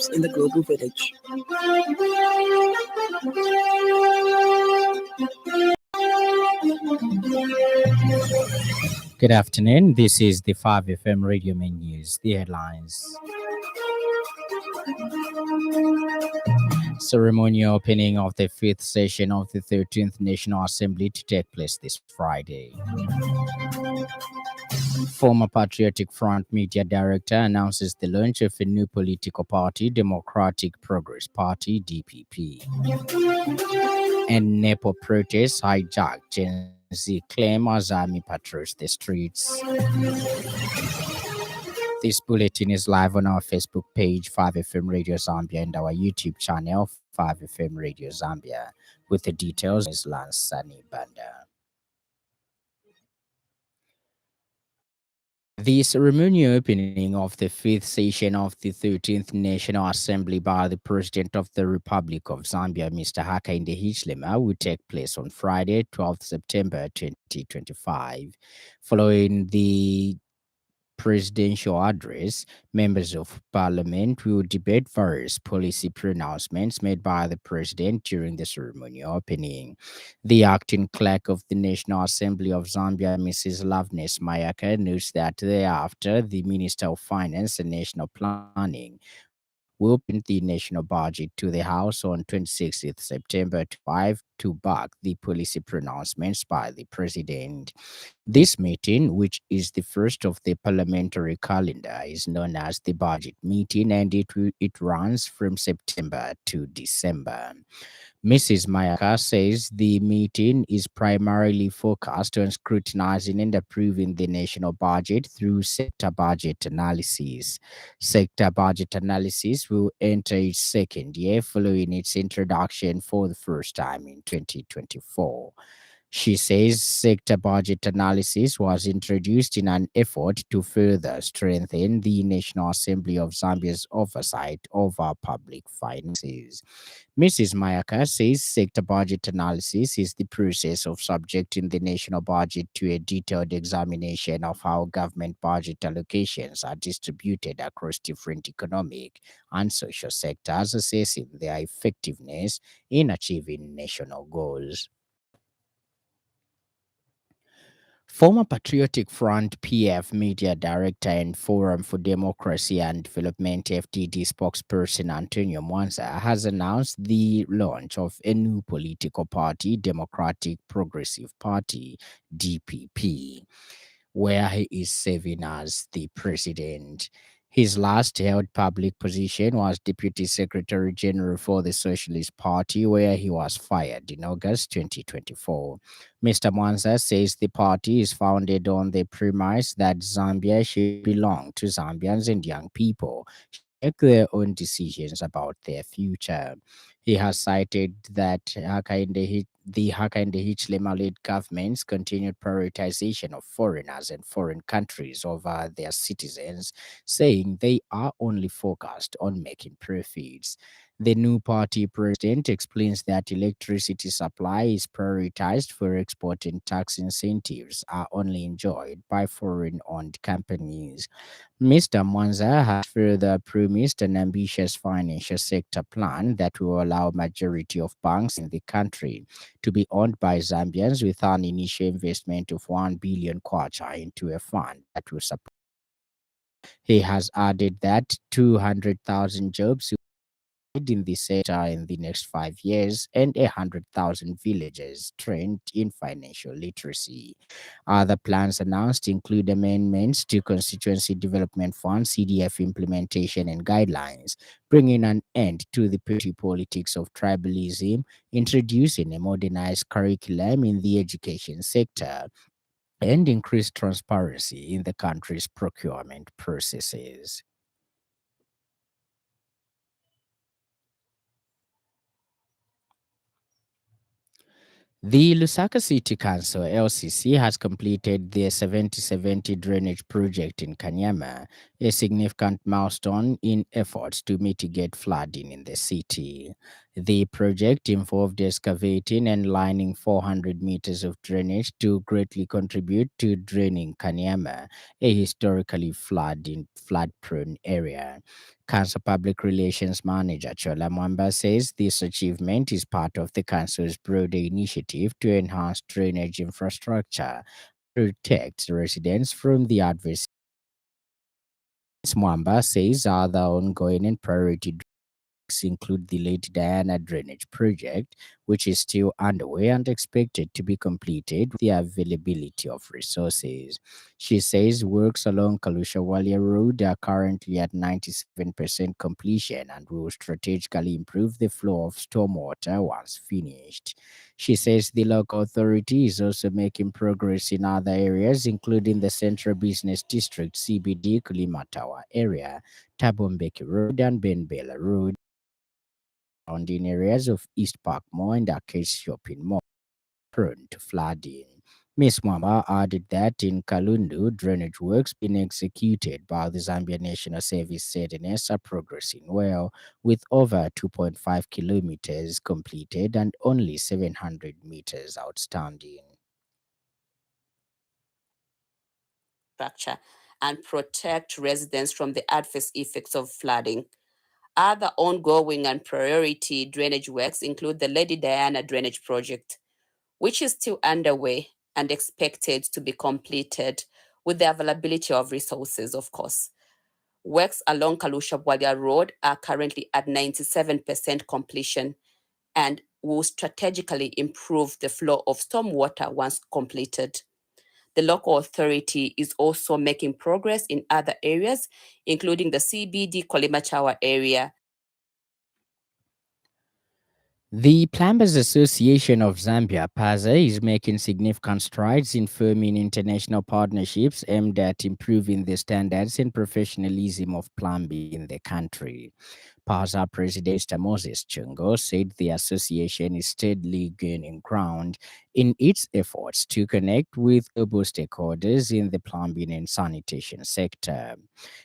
lives in the global village. Good afternoon. This is the 5FM Radio Main News. The headlines. Ceremonial opening of the 5th session of the 13th National Assembly to take place this Friday. Former Patriotic Front media director announces the launch of a new political party, Democratic Progress Party, DPP. And NEPO protests hijacked Gen Z claim as army patrols the streets. This bulletin is live on our Facebook page, 5FM Radio Zambia, and our YouTube channel, 5FM Radio Zambia. With the details is Lance Sannie Banda. The ceremonial opening of the 5th session of the 13th National Assembly by the President of the Republic of Zambia, Mr. Hakainde Hichilema, will take place on Friday, 12th September 2025. Following the presidential address, members of parliament will debate various policy pronouncements made by the president during the ceremonial opening. The acting clerk of the National Assembly of Zambia, Mrs. Loveness Mayaka, notes that thereafter, the Minister of Finance and National Planning will present the national budget to the House on 26th September 5 to back the policy pronouncements by the president. This meeting, which is the first of the parliamentary calendar, is known as the budget meeting, and it runs from September to December. Mrs. Mayaka says the meeting is primarily focused on scrutinizing and approving the national budget through sector budget analysis. Sector budget analysis will enter its second year following its introduction for the first time in 2024. She says sector budget analysis was introduced in an effort to further strengthen the National Assembly of Zambia's oversight over public finances. Mrs. Mayaka says sector budget analysis is the process of subjecting the national budget to a detailed examination of how government budget allocations are distributed across different economic and social sectors, assessing their effectiveness in achieving national goals. Former Patriotic Front PF media director and Forum for Democracy and Development FDD spokesperson Antonio Mwanza has announced the launch of a new political party, Democratic Progressive Party, DPP, where he is serving as the president. His last held public position was Deputy Secretary General for the Socialist Party, where he was fired in August 2024. Mr. Mwanza says the party is founded on the premise that Zambia should belong to Zambians and young people make their own decisions about their future. He has cited that the Hakainde Hichilema-led government's continued prioritization of foreigners and foreign countries over their citizens, saying they are only focused on making profits. The new party president explains that electricity supply is prioritized for export and tax incentives are only enjoyed by foreign-owned companies. Mr. Mwanza has further promised an ambitious financial sector plan that will allow majority of banks in the country to be owned by Zambians, with an initial investment of 1 billion kwacha into a fund that will support. He has added that 200,000 jobs in the sector in the next 5 years and 100,000 villagers trained in financial literacy. Other plans announced include amendments to Constituency Development Fund, CDF implementation and guidelines, bringing an end to the petty politics of tribalism, introducing a modernized curriculum in the education sector, and increased transparency in the country's procurement processes. The Lusaka City Council, LCC, has completed the 70/70 drainage project in Kanyama, a significant milestone in efforts to mitigate flooding in the city. The project involved excavating and lining 400 meters of drainage to greatly contribute to draining Kanyama, a historically flood-prone area. Council Public Relations Manager Chola Mwamba says this achievement is part of the council's broader initiative to enhance drainage infrastructure, protect residents from the adverse. Mwamba says other ongoing and priority include the Lady Diana Drainage Project, which is still underway and expected to be completed with the availability of resources. She says works along Kalusha Walia Road are currently at 97% completion and will strategically improve the flow of stormwater once finished. She says the local authority is also making progress in other areas, including the Central Business District CBD Kulimatawa area, Tabombeki Road, and Benbela Road surrounding areas of East Park Mall and Arcade Shopping Mall prone to flooding. Ms. Mwamba added that in Kalundu, drainage works being executed by the Zambia National Service ZNS are progressing well, with over 2.5 kilometers completed and only 700 meters outstanding. Structure and protect residents from the adverse effects of flooding. Other ongoing and priority drainage works include the Lady Diana Drainage Project, which is still underway and expected to be completed with the availability of resources, of course. Works along Kalusha Bwalia Road are currently at 97% completion and will strategically improve the flow of stormwater once completed. The local authority is also making progress in other areas, including the CBD Kolimatawa area. The Plumbers Association of Zambia, PAZA, is making significant strides in forming international partnerships aimed at improving the standards and professionalism of plumbing in the country. PAZA President Mr. Moses Chungo said the association is steadily gaining ground in its efforts to connect with global stakeholders in the plumbing and sanitation sector.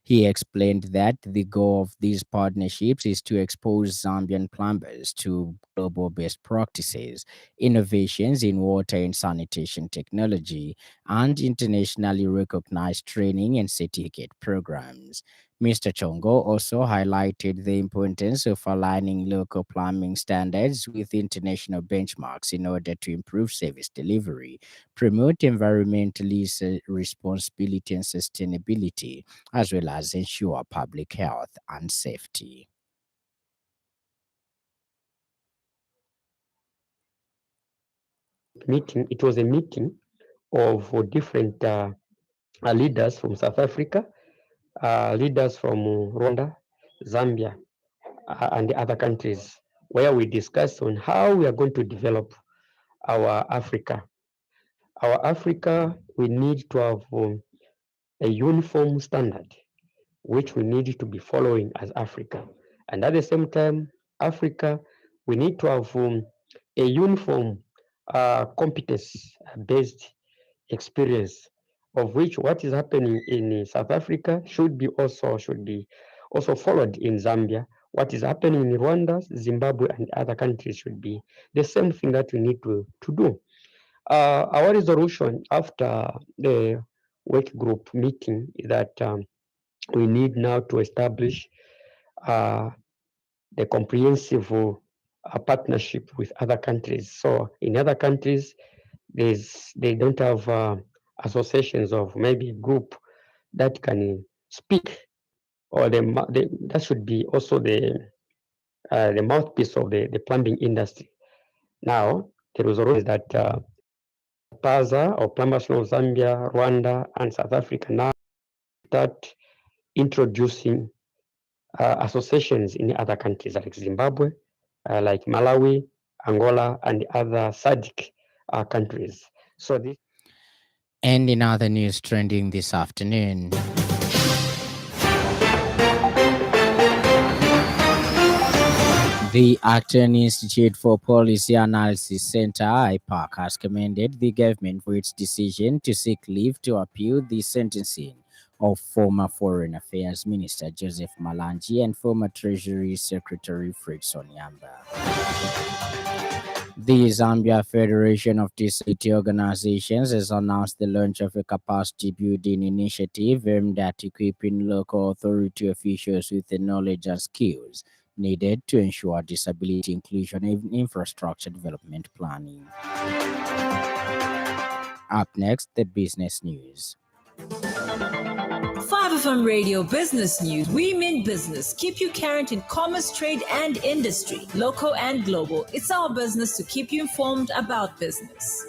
He explained that the goal of these partnerships is to expose Zambian plumbers to global best practices, innovations in water and sanitation technology, and internationally recognized training and certificate programs. Mr. Chongo also highlighted the importance of aligning local plumbing standards with international benchmarks in order to improve service delivery, promote responsibility and sustainability, as well as ensure public health and safety. Meeting. It was a meeting of different leaders from South Africa, leaders from Rwanda, Zambia, and the other countries, where we discussed on how we are going to develop our Africa. Our Africa, we need to have a uniform standard, which we need to be following as Africa. And at the same time, Africa, we need to have a uniform competence-based experience, of which what is happening in South Africa should be also followed in Zambia. What is happening in Rwanda, Zimbabwe, and other countries should be the same thing that we need to do. Our resolution after the work group meeting is that we need now to establish uh, the comprehensive partnership with other countries. So in other countries, they don't have associations of maybe group that can speak, or that should be also the mouthpiece of the plumbing industry. Now there was already that PAZA or Plumbers of Zambia, Rwanda, and South Africa now start introducing associations in other countries like Zimbabwe, like Malawi, Angola, and other SADC countries. So this. And in other news trending this afternoon, the Acton Institute for Policy Analysis Center, IPAC, has commended the government for its decision to seek leave to appeal the sentencing of former Foreign Affairs Minister Joseph Malanji and former Treasury Secretary Fritz Onyamba. The Zambia Federation of Disability Organizations has announced the launch of a capacity building initiative aimed at equipping local authority officials with the knowledge and skills needed to ensure disability inclusion in infrastructure development planning. Up next, the business news. 5FM Radio Business News. We mean business. Keep you current in commerce, trade, and industry, local and global. It's our business to keep you informed about business.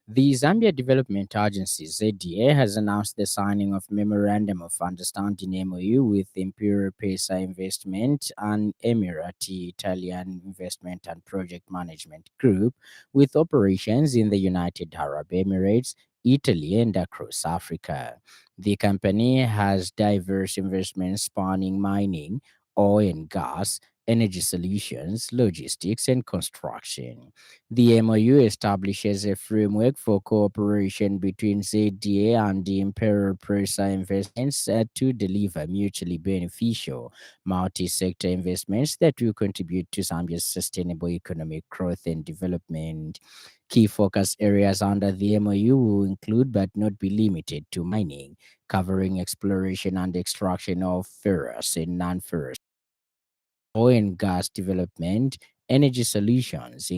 The Zambia Development Agency, ZDA, has announced the signing of Memorandum of Understanding MOU with Imperial Pesa Investment and Emirati Italian Investment and Project Management Group, with operations in the United Arab Emirates, Italy, and across Africa. The company has diverse investments spanning mining, oil and gas, energy solutions, logistics, and construction. The MOU establishes a framework for cooperation between ZDA and the Imperial Presa Investments to deliver mutually beneficial multi-sector investments that will contribute to Zambia's sustainable economic growth and development. Key focus areas under the MOU will include but not be limited to mining, covering exploration and extraction of ferrous and non-ferrous, oil and gas development, energy solutions,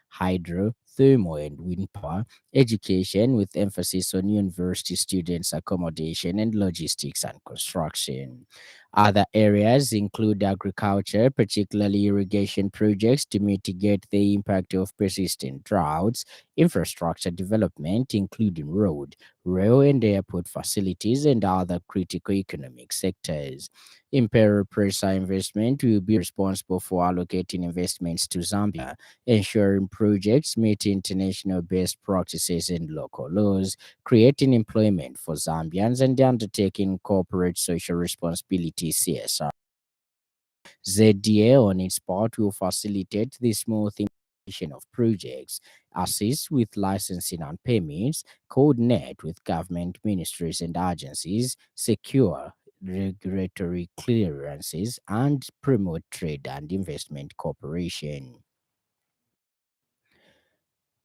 hydro, thermal, and wind power, education with emphasis on university students' accommodation, and logistics and construction. Other areas include agriculture, particularly irrigation projects to mitigate the impact of persistent droughts, infrastructure development, including road, rail, and airport facilities, and other critical economic sectors. Imperial Presa Investment will be responsible for allocating investments to Zambia, ensuring projects meet international best practices and local laws, creating employment for Zambians, and undertaking corporate social responsibility CSR. ZDA, on its part, will facilitate the smooth implementation of projects, assist with licensing and permits, coordinate with government ministries and agencies, secure regulatory clearances, and promote trade and investment cooperation.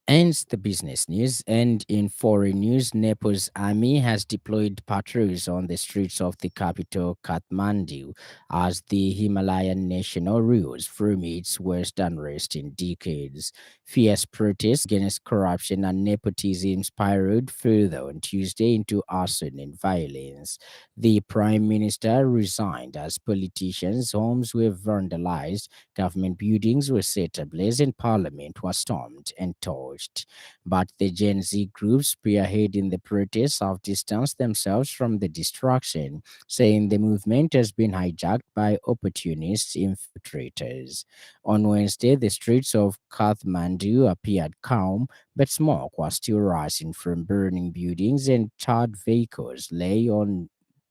Ends the business news, and in foreign news, Nepal's army has deployed patrols on the streets of the capital Kathmandu as the Himalayan nation reels from its worst unrest in decades. Fierce protests against corruption and nepotism spiraled further on Tuesday into arson and violence. The prime minister resigned as politicians' homes were vandalized, government buildings were set ablaze, and parliament was stormed and torched. But the Gen Z groups spearheading the protests have distanced themselves from the destruction, saying the movement has been hijacked by opportunist infiltrators. On Wednesday, the streets of Kathmandu appeared calm, but smoke was still rising from burning buildings and charred vehicles lay on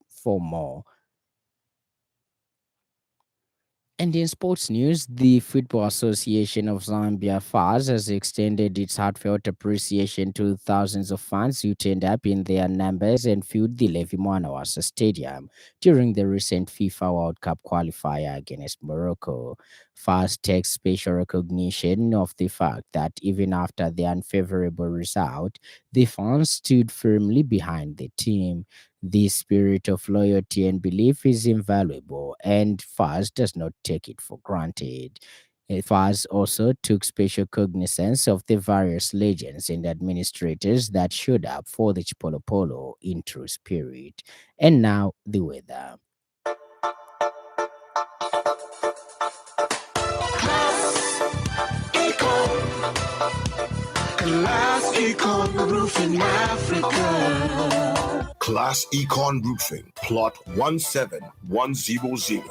for more. And in sports news, the Football Association of Zambia FAS has extended its heartfelt appreciation to thousands of fans who turned up in their numbers and filled the Levi Mwanawasa Stadium during the recent FIFA World Cup qualifier against Morocco. FAS takes special recognition of the fact that even after the unfavorable result, the fans stood firmly behind the team. The spirit of loyalty and belief is invaluable, and FAS does not take it for granted. FAS also took special cognizance of the various legends and administrators that showed up for the Chipolo Polo in true spirit. And now, the weather. Class Econ Roofing Africa. Class Econ Roofing, plot 17100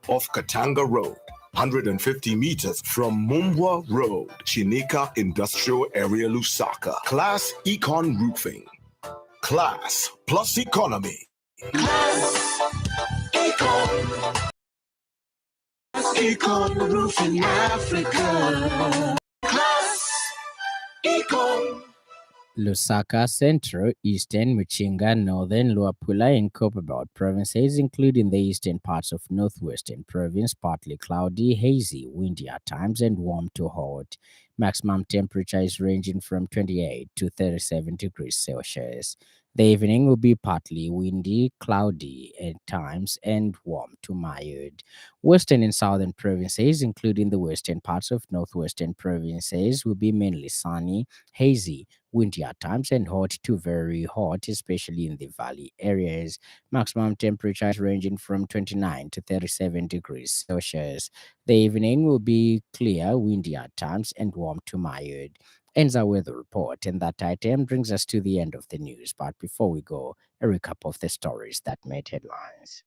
off Katanga Road, 150 meters from Mumbwa Road, Chinika Industrial Area, Lusaka. Class Econ Roofing. Class plus economy. Class Econ. Class Econ Roofing Africa. Class Econ. Lusaka, Central, Eastern, Muchinga, Northern, Luapula, and Copperbelt provinces, including the eastern parts of Northwestern Province, partly cloudy, hazy, windy at times, and warm to hot. Maximum temperature is ranging from 28 to 37 degrees Celsius. The evening will be partly windy, cloudy at times, and warm to mild. Western and southern provinces, including the western parts of northwestern provinces, will be mainly sunny, hazy, windy at times, and hot to very hot, especially in the valley areas. Maximum temperatures ranging from 29 to 37 degrees Celsius. The evening will be clear, windy at times, and warm to mild. Ends our weather report, and that item brings us to the end of the news. But before we go, a recap of the stories that made headlines.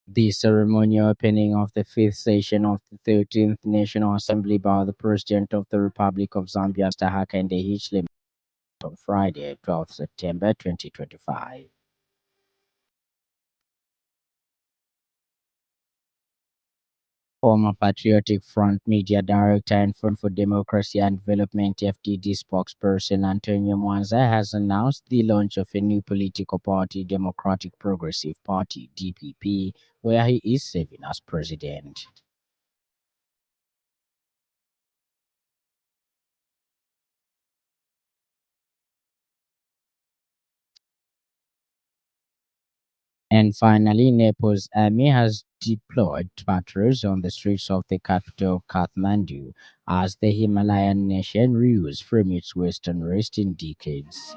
The ceremonial opening of the fifth session of the 13th National Assembly by the President of the Republic of Zambia, Mr. Hakainde Hichilema, on Friday, 12th September 2025. Former Patriotic Front Media Director and Forum for Democracy and Development FDD spokesperson Antonio Mwanza has announced the launch of a new political party, Democratic Progressive Party (DPP), where he is serving as president. And finally, Nepal's army has deployed patrols on the streets of the capital, Kathmandu, as the Himalayan nation reels from its western rest in decades.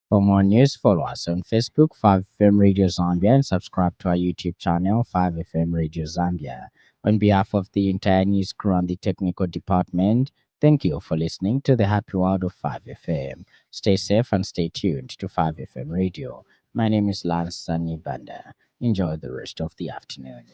For more news, follow us on Facebook, 5FM Radio Zambia, and subscribe to our YouTube channel, 5FM Radio Zambia. On behalf of the entire news crew and the technical department, thank you for listening to the happy world of 5FM. Stay safe and stay tuned to 5FM Radio. My name is Lance Sannie Banda. Enjoy the rest of the afternoon.